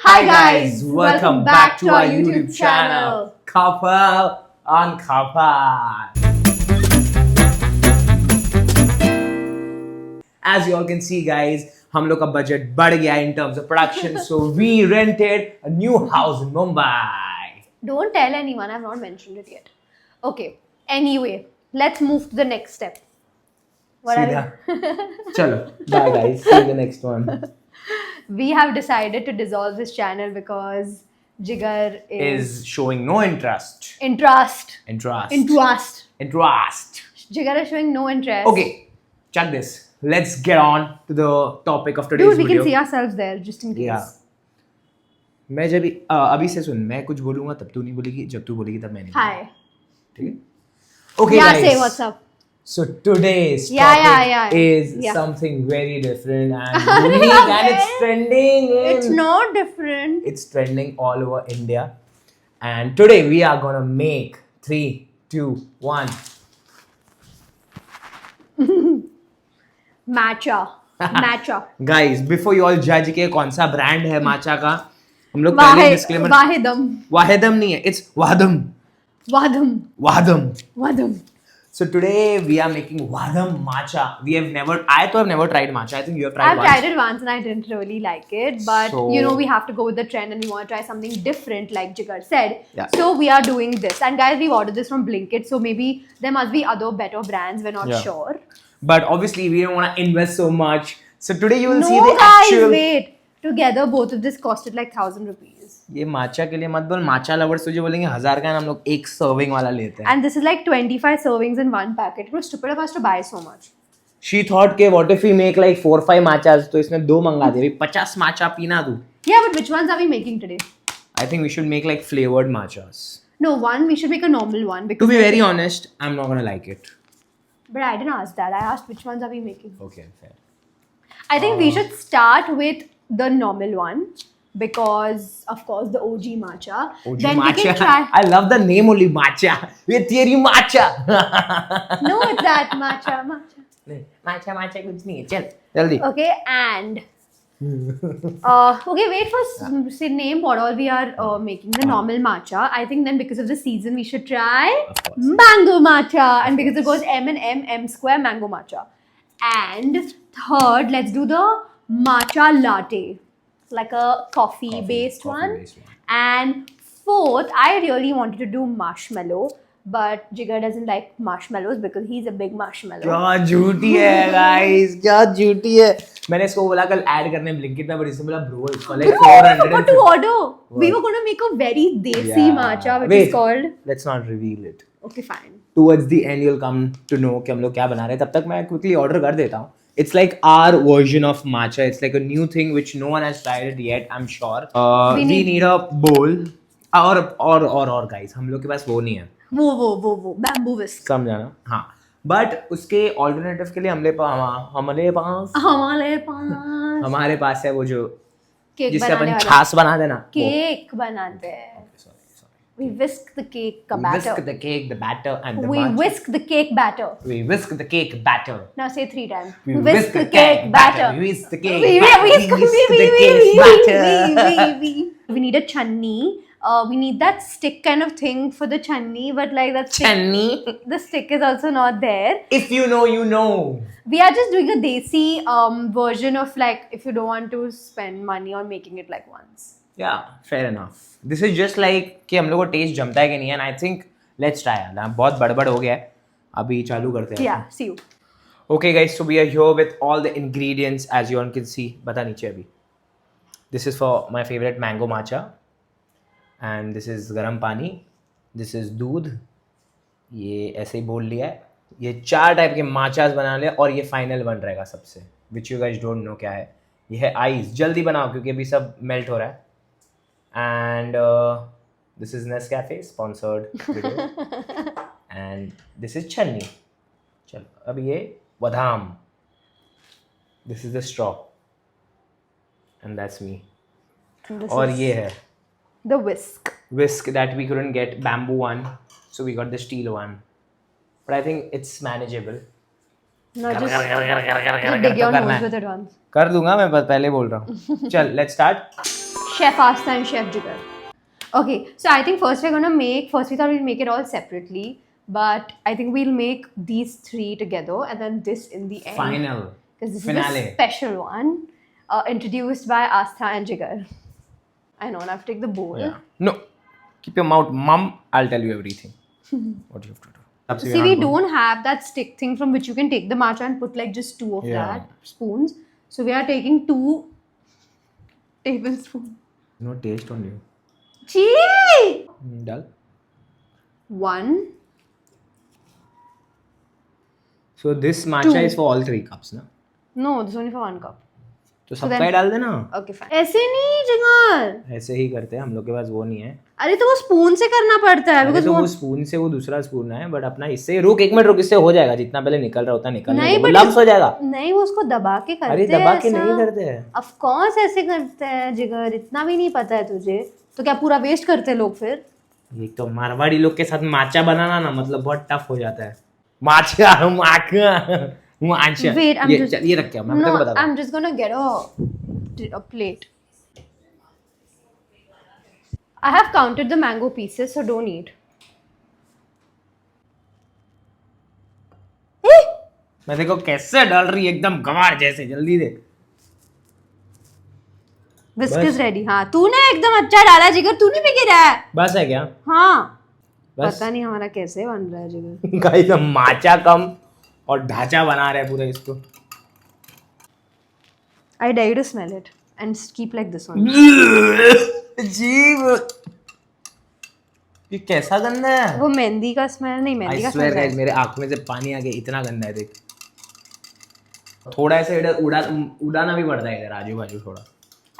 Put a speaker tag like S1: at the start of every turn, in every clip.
S1: Hi guys, welcome back to our YouTube channel,
S2: Couple on Couple. As you all can see guys, हम लोग का budget बढ़ गया in terms of production, so we rented a new house in Mumbai.
S1: Don't tell anyone, I've not mentioned it yet. Okay, anyway, let's move to the next step. What are
S2: सीधा चलो, bye guys, see you in the next one.
S1: We have decided to dissolve this channel because Jigar
S2: Is showing no interest.
S1: interest.
S2: Interest.
S1: Jigar is showing no interest.
S2: Okay, check this. Let's get on to the topic of today's
S1: Dude, we
S2: video.
S1: can see ourselves there just in case.
S2: Yeah. मैं जब अभी से सुन, मैं कुछ बोलूंगा तब तू नहीं बोलेगी, जब तू बोलेगी तब मैं नहीं
S1: Hi.
S2: बोलूंगा, ठीक है? Okay
S1: Yeah,
S2: guys.
S1: say what's up.
S2: So today's topic
S1: Yeah.
S2: is
S1: Yeah.
S2: something very different and unique and it's trending.
S1: It's not different.
S2: It's trending all over India. And today we are gonna make 3, 2, 1.
S1: Matcha.
S2: Guys, before you all judge के कौन सा brand है matcha का, हम लोग पहले disclaimer. वाहिदम नहीं है, it's वादम. So today we are making Vadam matcha. I have never tried matcha. I think you have tried
S1: I've
S2: once.
S1: tried it once and I didn't really like it. But
S2: So-
S1: you know, we have to go with the trend and we want to try something different, like Jigar said.
S2: Yeah.
S1: So we are doing this. And guys, we've ordered this from Blinkit. So maybe there must be other better brands. We're not
S2: Yeah.
S1: sure.
S2: But obviously we don't want to invest so much. So today you will
S1: No,
S2: see the
S1: guys,
S2: actual.
S1: wait. Together, both of this costed like 1,000 rupees.
S2: ये matcha के लिए मत बोल, matcha lovers तुझे बोलेंगे 1000 का, हम लोग एक serving वाला लेते हैं.
S1: And this is like 25 servings in one packet. It was stupid of us to buy so much.
S2: She thought के what if we make like 4-5 matchas, तो इसमें 2 मंगा दे. भाई 50 matcha पीना तू.
S1: Yeah, but which ones are we making today?
S2: I think we should make like flavored matchas.
S1: No, one, we should make a normal one.
S2: To
S1: Because
S2: be very honest, I'm not gonna like it.
S1: But I didn't ask that. I asked which ones are we making.
S2: Okay, fair.
S1: I think we should start with the normal one because, of course, the OG matcha.
S2: OG
S1: then
S2: matcha.
S1: we can try.
S2: I love the name only matcha. With theory matcha.
S1: No, it's that matcha.
S2: matcha कुछ नहीं है. चल जल्दी.
S1: Okay, and okay, wait for say name what all we are making the normal matcha. I think then because of the season we should try
S2: Of course.
S1: mango matcha, and because it goes M square mango matcha. And third, let's do the matcha latte, like a coffee based one. And fourth, I really wanted to do marshmallow, but Jigar doesn't like marshmallows because he's a big marshmallow.
S2: क्या झूठी है guys, क्या झूठी है. मैंने इसको बोला कल ऐड करने Blinkit में, but इसने बोला bro इसको like
S1: Bro, I
S2: 400.
S1: forgot to order. We were going to make a very desi matcha, which is called.
S2: Let's not reveal it.
S1: Okay, fine.
S2: Towards the end you'll come to know कि हम लोग क्या बना रहे हैं. तब तक मैं quickly order कर देता हूँ. It's like our version of matcha. It's like a new thing which no one has tried it yet. I'm sure. We need a bowl. और guys, हम लोग के पास वो नहीं है.
S1: वो bamboo whisk.
S2: समझा ना? हाँ. But उसके alternative के लिए हमारे पास है वो जो
S1: Cake
S2: जिससे अपन
S1: बनाने वाला.
S2: छाछ बना देना.
S1: Cake बनाते हैं.
S2: Sorry.
S1: We whisk the cake ka
S2: We
S1: batter.
S2: whisk the cake, the batter, and the
S1: We
S2: matcha.
S1: whisk the cake batter.
S2: We whisk the cake batter.
S1: Now say 3 times.
S2: We whisk the cake batter. We whisk the cake
S1: We
S2: batter.
S1: whisk
S2: We whisk the cake batter.
S1: We need a chutney. We need that stick kind of thing for the chutney, but like that stick,
S2: Chutney.
S1: the stick is also not there.
S2: If you know, you know.
S1: We are just doing a desi version of like if you don't want to spend money on making it like once.
S2: Yeah, fair enough. This is just like कि हम लोग को test जमता है कि नहीं है. And I think let's try it. बहुत बड़बड़ हो गया है. अभी चालू करते हैं.
S1: Yeah, see you.
S2: Okay guys, so we are here with all the ingredients as you all can see. बता नीचे अभी. This is for my favorite mango matcha. And this is गरम पानी. This is दूध. ये ऐसे ही बोल लिया है. ये 4 टाइप के matchas बना लिया और ये फाइनल बन रहेगा सबसे. Which you guys don't know क्या है. ये है आइस. जल्दी बनाओ क्योंकि अभी सब मेल्ट हो रहा है. And this is Nescafe sponsored video. And this is chutney. चलो अब ये बादाम. This is the straw. And that's me.
S1: This
S2: और
S1: is
S2: ये है
S1: the whisk.
S2: whisk that we couldn't get bamboo one, so we got the steel one. But I think it's manageable.
S1: No, just dig your nose with it once.
S2: कर दूंगा मैं, पहले बोल रहा हूँ. चल let's start.
S1: Chef Asta and Chef Jigar. Okay, so I think first we thought we'd make it all separately, but I think we'll make these three together and then this in the end.
S2: Final.
S1: Because this
S2: Finale.
S1: is a special one, introduced by Astha and Jigar. I know, and I have to take the bowl.
S2: Yeah. No. Keep your mouth mum. I'll tell you everything. What you have to do.
S1: See, we don't have that stick thing from which you can take the matcha and put like just 2 of that spoons. So we are taking 2 tablespoons.
S2: No taste on you.
S1: Chee!
S2: Dal.
S1: 1.
S2: So this matcha
S1: 2.
S2: is for all 3 cups, na?
S1: No, this is only for 1 cup.
S2: तो सबका ही डाल देना.
S1: Okay, fine. ऐसे नहीं जिगर.
S2: ऐसे ही करते हैं हम लोग के पास वो नहीं है.
S1: अरे तो वो स्पून से करना पड़ता है.
S2: because वो स्पून से वो दूसरा स्पून है बट अपना इससे रुक 1 मिनट रुक इससे हो जाएगा जितना पहले निकल रहा होता है निकल नहीं लम्स हो जाएगा.
S1: नहीं वो उसको दबा के करते हैं.
S2: अरे दबा के नहीं करते हैं.
S1: ऑफ कोर्स ऐसे करते हैं जिगर. इतना भी नहीं पता है तुझे तो क्या पूरा वेस्ट करते लोग फिर.
S2: एक तो मारवाड़ी लोग के साथ माचा बनाना ना मतलब बहुत टफ हो जाता है. माचा माचा
S1: Wait,
S2: ये रख के मैं तेरे को बता दूं.
S1: I'm just gonna get a plate. I have counted the mango pieces, so don't eat.
S2: मैं देखो कैसे डाल रही है एकदम गंवार जैसे. जल्दी दे.
S1: Whisk is ready. हाँ तूने एकदम अच्छा डाला जिगर. तू नहीं भी गिरा है.
S2: बस है क्या?
S1: हाँ.
S2: बस?
S1: पता नहीं हमारा कैसे बन रहा है जिगर.
S2: गाइस हम माचा कम और ढांचा बना रहे हैं पूरा इसको.
S1: I dare you to smell it and keep like this one.
S2: जीव ये कैसा गंदा है.
S1: वो मेहंदी का स्मेल नहीं. मेहंदी का
S2: स्मेल
S1: स्मेल.
S2: मेरे आंखों में से पानी आ गया. इतना गंदा है देख. थोड़ा ऐसे इधर उड़ाना भी पड़ता है इधर आजू बाजू थोड़ा.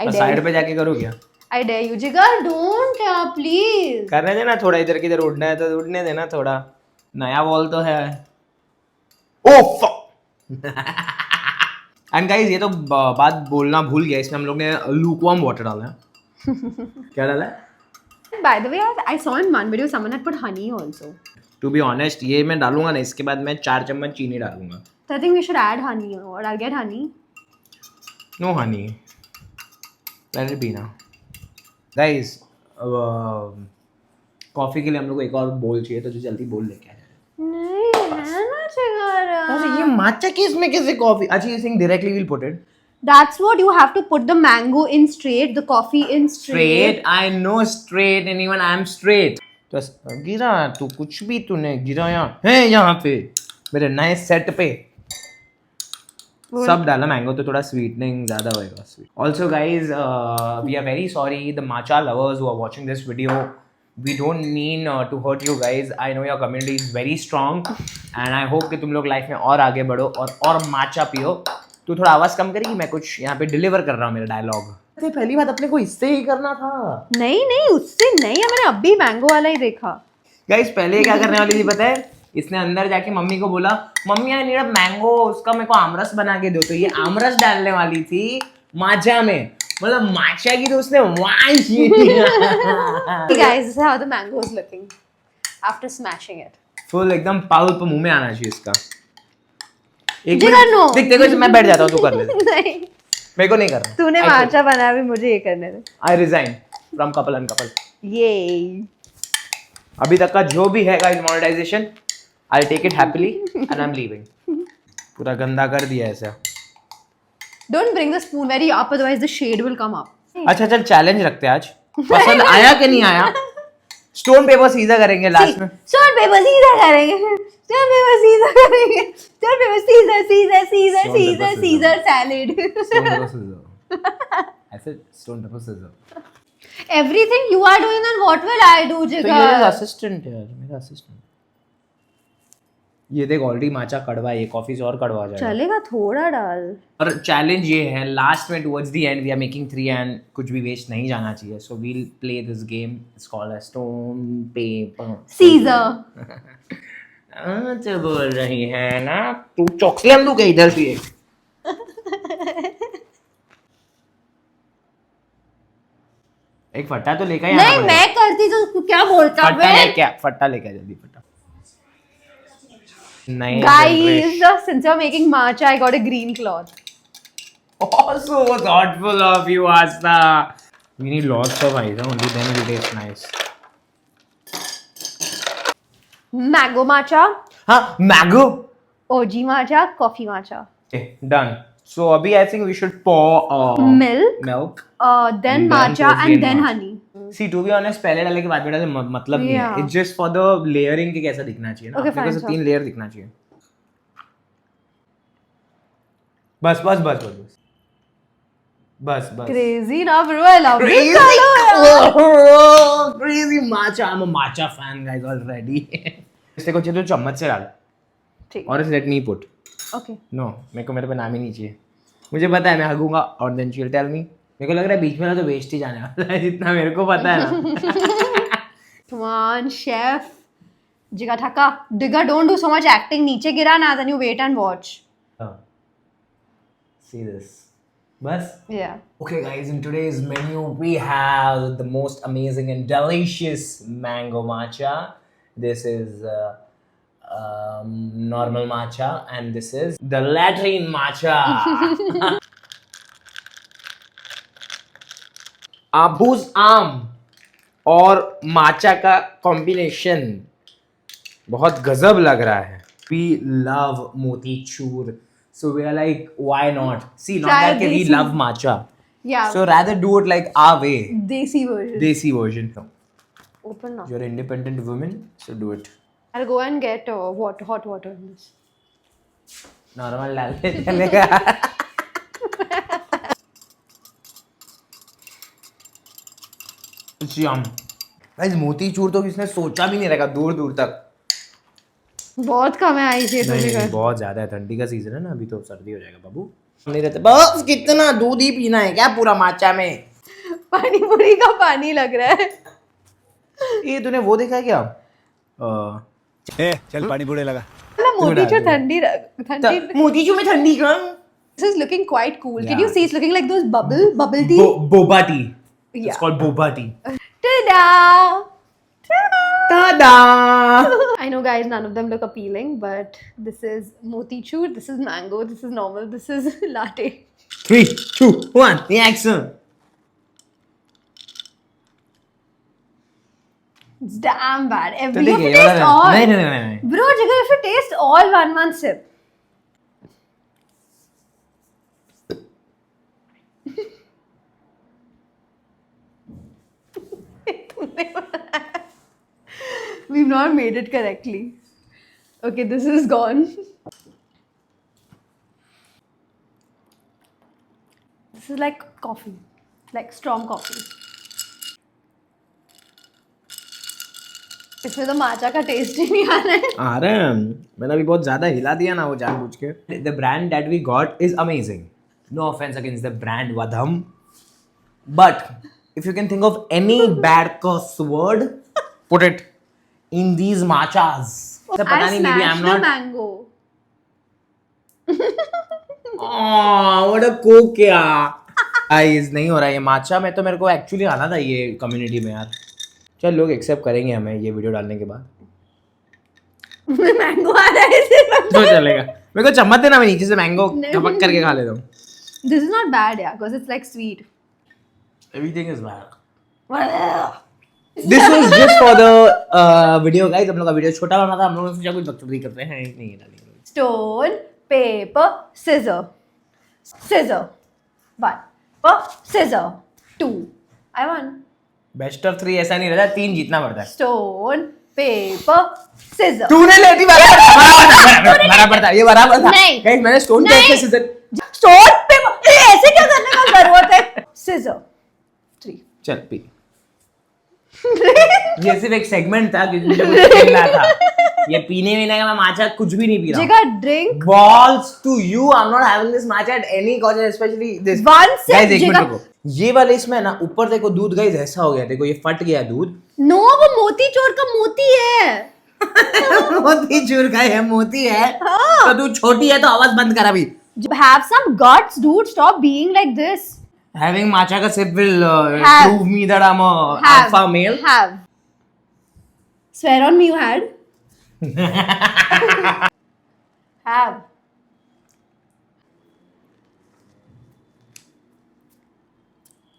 S2: तो साइड पे जाके करो क्या.
S1: I dare you जिगर. Don't please.
S2: करने देना थोड़ा. इधर किधर उड़ना है तो उड़ने देना थोड़ा. नया वॉल तो है. Oh fuck. एंड गाइस ये तो बात बोलना भूल गया. इसमें हम लोग ने लूकवार्म वाटर डाला है. क्या डाला है?
S1: By the way, I saw in one video someone had put honey also.
S2: To be honest, ये मैं डालूंगा ना. इसके बाद मैं 4 चम्मच चीनी डालूंगा.
S1: So I think we should add honey or I'll get honey.
S2: No honey. Let it be now. Guys, coffee के लिए हम लोग को एक और बोल चाहिए तो जल्दी बोल लेके आ जाए.
S1: नहीं है ना जिगर.
S2: अरे ये matcha की इसमें कैसे कॉफी. अच्छा you think directly we'll put it.
S1: That's what you have to put the mango in straight, the coffee in straight.
S2: I know straight and even I'm straight. तो गिरा तू कुछ भी तूने गिराया है यहाँ पे मेरे नए सेट पे. सब डाला मैंगो तो थोड़ा स्वीटनिंग ज़्यादा होएगा. Also guys we are very sorry the matcha lovers who are watching this video. We don't mean to hurt you guys. I know your community is very strong and I hope कि तुम लोग life में और आगे बढ़ो और माचा पियो. तू थोड़ा आवाज़ कम करेगी. मैं कुछ यहाँ पे डिलीवर कर रहा हूँ मेरा डायलॉग. पहली बात अपने को इससे ही करना था. नहीं
S1: उससे नहीं है. मैंने अभी मैंगो वाला ही देखा.
S2: गाइस पहले क्या करने वाली थी पता है. इसने अंदर जाके मम्मी को बोला मम्मी आई नीड मैंगो उसका मेरे को आमरस बना के दो. तो ये आमरस डालने वाली थी माचा में. मतलब माचा की तो उसने वाइन की.
S1: Guys, this is how the mango is looking after smashing it.
S2: Full एकदम पल्प मुंह में आना चाहिए इसका. एक
S1: मिनट
S2: देख देखो मैं बैठ जाता हूँ. तू कर ले.
S1: नहीं
S2: मेरे को नहीं करना.
S1: तूने माचा बनाया भी मुझे ये करने दे.
S2: I resign from couple and couple.
S1: ये
S2: अभी तक का जो भी है guys monetisation I take it happily and I am leaving. पूरा गंदा कर दिया ऐसा.
S1: Don't bring the spoon very up, otherwise the shade will come up.
S2: अच्छा चल चैलेंज रखते हैं आज. पसंद आया कि नहीं आया. स्टोन पेपर सीजर करेंगे लास्ट में.
S1: Stone paper सीजर करेंगे. Stone paper सीजर करेंगे. Stone paper scissor salad.
S2: Stone paper scissor. ऐसे stone paper scissor.
S1: Everything you are doing, then what will I do,
S2: तो
S1: जिगर?
S2: ये असिस्टेंट है मेरा असिस्टेंट. ये देख ऑलरेडी माचा कड़वा है. ये कॉफी से और कड़वा जाएगा.
S1: चलेगा थोड़ा डाल.
S2: और चैलेंज ये है लास्ट में towards the end we are making 3 and कुछ भी वेस्ट नहीं जाना चाहिए. So we will play this game. It's called a stone paper
S1: scissor.
S2: अच्छा बोल रही है ना तू. चॉकलेट दूं क्या इधर से. एक फट्टा तो लेकर
S1: नहीं मैं करती तो क्या बोलता.
S2: फट्टा लेके फट्टा लेके जल्दी फट्टा. नहीं
S1: Guys, since you're making matcha, I got a green cloth.
S2: Oh, so thoughtful of you, Asta. We need lots of ice, only then it will taste nice.
S1: Mango matcha,
S2: हाँ, mango.
S1: OG matcha, coffee matcha.
S2: Okay, done. So अभी I think we should pour
S1: Milk.
S2: milk.
S1: Then
S2: And then
S1: matcha
S2: towards the
S1: and
S2: end
S1: then
S2: matcha.
S1: honey.
S2: See, to be honest, पहले डालने के बाद में डालने से मतलब नहीं है.
S1: Yeah.
S2: It's just for the layering के कैसा दिखना चाहिए ना.
S1: Okay,
S2: अपने को
S1: fine,
S2: से 3 layer दिखना चाहिए. बस बस बस बस बस बस बस.
S1: Crazy na bro, I love
S2: Crazy,
S1: this color.
S2: oh, crazy matcha. I'm a matcha fan, guys, already. इससे कुछ तो चम्मच से डाल.
S1: ठीक.
S2: और let me put.
S1: Okay.
S2: No, मेरे को मेरे पे नाम ही नहीं चाहिए. मुझे पता है मैं हगूंगा और then she'll tell me. मेरे को लग रहा है बीच में ना तो वेस्ट ही जाने वाला है जितना मेरे को पता है ना.
S1: Come on, chef. Jiga thaka. Digga, don't do so much acting. नीचे गिरा ना, then you wait and watch.
S2: Oh. See this. बस.
S1: Yeah.
S2: Okay, guys, in today's menu we have the most amazing and delicious mango matcha. This is normal matcha, and this is the latrine matcha. आबूज आम और माचा का combination बहुत गजब लग रहा है. We love motichur, so we are like, why not? See, not
S1: Try
S2: that we
S1: desi.
S2: love matcha,
S1: Yeah.
S2: so rather do it like our way,
S1: Desi version.
S2: desi version. No.
S1: Open now.
S2: You're an independent woman, so do it.
S1: I'll go and get hot water in this.
S2: Normal डाल के चलेगा. Yum. Guys, motichoor तो किसने सोचा भी नहीं रहेगा दूर दूर तक.
S1: बहुत कम है आई शेड
S2: नहीं,
S1: होने
S2: नहीं,
S1: का.
S2: बहुत ज्यादा है. ठंडी का सीजन है ना, अभी तो सर्दी हो जाएगा बाबू. नहीं रहते बस. कितना दूध ही पीना है क्या पूरा माचा में?
S1: पानी पूरी का पानी लग रहा है.
S2: ये तूने वो देखा है क्या?
S3: चल पानी पूरे लगा.
S1: मतलब मोतीचूर ठंडी ठंडी.
S2: मोतीचूर में ठंडी का
S1: This is looking quite cool. Can
S2: Yeah.
S1: you see it's looking like those bubble tea?
S2: boba tea. It's
S1: Yeah.
S2: called boba tea.
S1: Ta-da!
S2: Ta-da!
S1: I know, guys, none of them look appealing, but this is motichur, this is mango, this is normal, this is latte.
S2: 3, 2, 1, action.
S1: It's damn bad.
S2: तो
S1: You have to
S2: देखिए,
S1: taste all.
S2: नहीं.
S1: Bro, Jigar, you have to taste all one sip. We've not made it correctly. Okay, this is gone. This is like coffee, like strong coffee. इसमें तो माचा का test ही नहीं आ रहा है.
S2: आ रहे हैं. मैंने अभी बहुत ज्यादा हिला दिया ना वो जानबूझ के. The brand that we got is amazing. No offense against the brand Vadham, but if you can think of any bad curse word, put it in these matchas. तो पता
S1: I
S2: नहीं, maybe I'm
S1: smashed the
S2: not.
S1: mango.
S2: Oh, what a cook यार. Guys, नहीं हो रहा ये matcha में. तो मेरे को एक्चुअली आना था ये कम्युनिटी में यार. चल लोग एक्सेप्ट करेंगे हमें ये वीडियो डालने के बाद.
S1: मैंगो आ रहा है इससे.
S2: तो चलेगा. मेरे को चम्मच देना, मैं नीचे से मैंगो
S1: नहीं.
S2: टपक करके खा लेता हूँ.
S1: This is not bad, yeah, because it's like sweet.
S2: Everything is bad. This was just for the video, guys. हम लोग का वीडियो छोटा बना था. हम लोगों ने सोचा कुछ बकचोदी करते हैं. नहीं डालेंगे.
S1: Stone, paper, scissor. Scissor. 1. Scissor. 2. I won.
S2: Best of 3 ऐसा नहीं रहता. 3 जीतना पड़ता है.
S1: Stone, paper, scissor.
S2: तूने लेती बराबर था. ये बराबर था.
S1: नहीं.
S2: Guys, मैंने स्टोन
S1: नहीं.
S2: Paper scissor.
S1: Stone, paper. ऐसे क्या करने का जरूरत है? Scissor. 3.
S2: चल पी. ये सिर्फ एक सेगमेंट था क्योंकि मुझे कुछ खेलना था. ये पीने वीने का मैं माचा कुछ भी नहीं पी रहा हूँ.
S1: Jigar, drink.
S2: Balls to you, I'm not having this matcha at any cost, especially this.
S1: One sip,
S2: Guys, एक मिनट
S1: Jigar.
S2: रुको. ये वाले इसमें ना ऊपर देखो दूध गाइस ऐसा हो गया. देखो ये फट गया दूध.
S1: No, वो मोती चोर का मोती है.
S2: मोती चूर का है. मोती है तो तू छोटी है तो आवाज बंद कर अभी.
S1: Have some guts, dude. Stop being like this.
S2: Having matcha का sip will
S1: Have.
S2: prove me that I'm a
S1: Have.
S2: alpha male.
S1: Have. Swear on me you had. Have.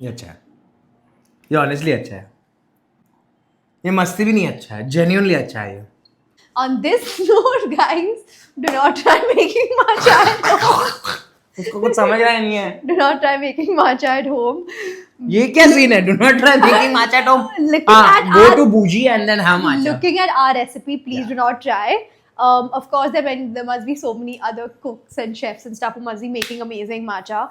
S2: ये अच्छा है. ये ऑनेस्टली अच्छा है, ये मस्ती भी नहीं अच्छा है, जेन्युइनली अच्छा है ये.
S1: On this note, guys, do not try making matcha at home.
S2: उसको कुछ समझ रहा ही नहीं है.
S1: Do not try making matcha at home.
S2: ये क्या सीन है? Do not try making matcha at home.
S1: Looking at
S2: Go
S1: our-
S2: to Bougie and then have matcha.
S1: Looking at our recipe, please do not try. Of course, there must be so many other cooks and chefs and stuff who must be making amazing matcha.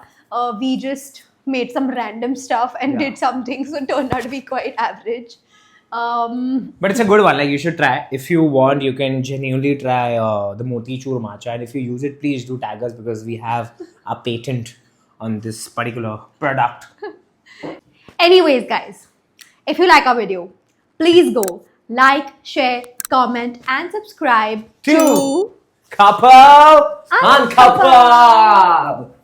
S1: We just made some random stuff and
S2: Yeah.
S1: did something, so it turned out to be quite average.
S2: But it's a good one. Like you should try. If you want, you can genuinely try the Motichur matcha, and if you use it, please do tag us because we have a patent on this particular product.
S1: Anyways, guys, if you like our video, please go like, share, comment, and subscribe
S2: To
S1: to
S2: Couple
S1: Uncoupled.
S2: Uncoupled.